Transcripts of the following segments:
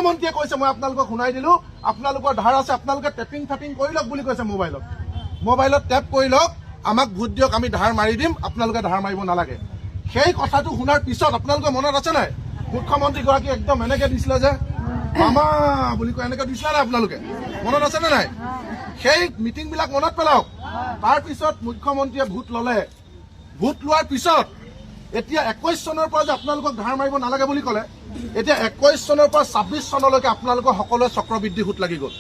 মন্ত্ৰীয়ে কৈছে মই আপোনালোকক শুনাই দিলো আপোনালোকৰ ধাৰ আছে আপোনালোকে টেপিং ফেপিং কৰি লওক বুলি কৈছে মোবাইলত টেপ কৰি লওক আমাক ভোট দিয়ক আমি ধাৰ মাৰি দিম আপোনালোকে ধাৰ মাৰিব নালাগে সেই কথাটো শুনাৰ পিছত আপোনালোকৰ মনত আছে নাই মুখ্যমন্ত্ৰীগৰাকী একদম এনেকে দিছিলে যে মামা বুলি কয় এনেকে দিছিলে নাই আপোনালোকে মনত আছে নে নাই সেই মিটিংবিলাক মনত পেলাওক তাৰপিছত মুখ্যমন্ত্ৰীয়ে ভোট ললে ভোট লোৱাৰ পিছত এতিয়া 21 চনৰ পৰা যে আপোনালোকক ধাৰ মাৰিব নালাগে বুলি ক'লে এতিয়া 21 চনৰ পৰা 26 চনলৈকে আপোনালোকৰ সকলোৱে চক্ৰবৃদ্ধি সুত লাগি গ'ল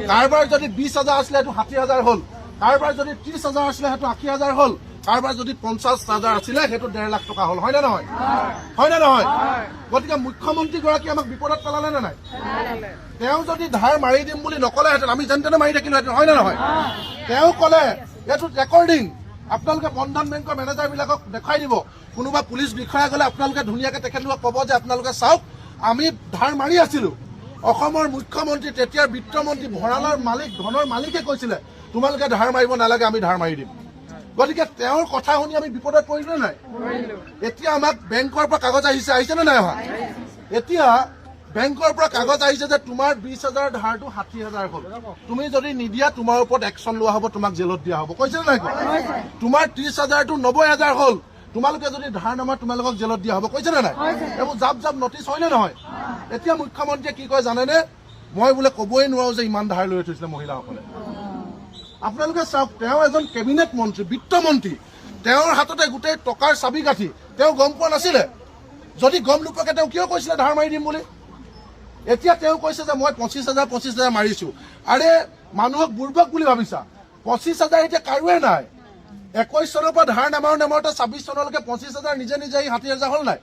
কাৰবাৰ যদি 20,000 আছিলে সেইটো 60,000 হ'ল কাৰবাৰ যদি 30,000 আছিলে সেইটো 80,000 হ'ল কাৰবাৰ যদি 50,000 আছিলে সেইটো 1.5 লাখ টকা হ'ল হয় নে নহয় গতিকে মুখ্যমন্ত্ৰীগৰাকী আমাক বিপদত পেলালে নে নাই তেওঁ যদি ধাৰ মাৰি দিম বুলি নকলেহেঁতেন আমি যেন তেনে মাৰি থাকিলোহেঁতেন হয় নে নহয় তেওঁ ক'লে এইটো ৰেকৰ্ডিং আপোনালোকে বন্ধন বেংকৰ মেনেজাৰবিলাকক দেখাই দিব কোনোবা পুলিচ বিষয়া গ'লে আপোনালোকে ধুনীয়াকৈ তেখেতলোকক ক'ব যে আপোনালোকে চাওক আমি ধাৰ মাৰি আছিলো অসমৰ মুখ্যমন্ত্ৰী তেতিয়াৰ বিত্তমন্ত্ৰী ভঁৰালৰ মালিক ধনৰ মালিকে কৈছিলে তোমালোকে ধাৰ মাৰিব নালাগে আমি ধাৰ মাৰি দিম গতিকে তেওঁৰ কথা শুনি আমি বিপদত পৰিলো নাই এতিয়া আমাক বেংকৰ পৰা কাগজ আহিছে নে নাই অহা এতিয়া বেংকৰ পৰা কাগজ আহিছে যে তোমাৰ 20,000 ধাৰটো 60,000 হ'ল তুমি যদি নিদিয়া তোমাৰ ওপৰত একশ্যন লোৱা হ'ব তোমাক জেলত দিয়া হ'ব কৈছে নাই তোমাৰ 30,000টো 90,000 হ'ল তোমালোকে যদি ধাৰ নামাৰ তোমালোকক জেলত দিয়া হ'ব কৈছে নাই এইবোৰ জাপ নটিচ হয় নে নহয় এতিয়া মুখ্যমন্ত্ৰীয়ে কি কয় জানেনে মই বোলে ক'বই নোৱাৰো যে ইমান ধাৰ লৈ থৈছিলে মহিলাসকলে আপোনালোকে চাওক তেওঁ এজন কেবিনেট মন্ত্ৰী বিত্তমন্ত্ৰী তেওঁৰ হাততে গোটেই টকাৰ চাবি কাঠি তেওঁ গম পোৱা নাছিলে যদি গম নোপোৱাকে তেওঁ কিয় কৈছিলে ধাৰ মাৰি দিম বুলি এতিয়া তেওঁ কৈছে যে মই 25,000 মাৰিছো আৰে মানুহক বুৰ্বক বুলি ভাবিছা 25,000 এতিয়া কাৰোৱে নাই 21 চনৰ পৰা ধাৰ নামাৰোতে 26 চনলৈকে 25,000 নিজে 60,000 হ'ল নাই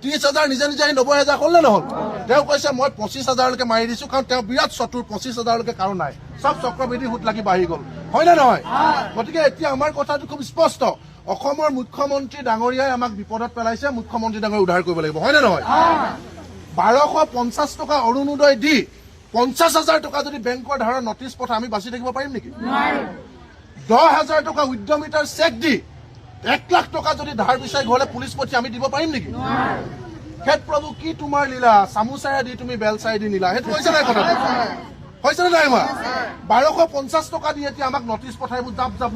30,000 নিজে 90,000 হ'ল নে নহ'ল তেওঁ কৈছে মই 25,000লৈকে মাৰি দিছো কাৰণ তেওঁ বিৰাট চতুৰ 25,000লৈকে কাৰো নাই সব চক্ৰবৃদ্ধি সুত লাগি বাঢ়ি গ'ল হয় নে নহয় গতিকে এতিয়া আমাৰ কথাটো খুব স্পষ্ট অসমৰ মুখ্যমন্ত্ৰী ডাঙৰীয়াই আমাক বিপদত পেলাইছে মুখ্যমন্ত্ৰী ডাঙৰীয়া উদ্ধাৰ কৰিব লাগিব হয় নে নহয় 1250 টকা অৰুণোদয় দি 50,000 টকা যদি বেংকৰ ধাৰৰ নটিচ পঠা আমি বাচি থাকিব পাৰিম নেকি 10,000 টকা উদ্যমিতাৰ চেক দি 1 লাখ টকা যদি ধাৰ বিচাৰি ঘৰলে পুলিচ পঠিয়াই আমি দিব পাৰিম নেকি হেড প্ৰভু কি তোমাৰ লীলা চামুচাৰে দি তুমি বেলচাৰে দি নিলা সেইটো হৈছে নাই কথাটো হৈছে নে নাই 1250 টকা দি এতিয়া আমাক নটিচ পঠাই জাপ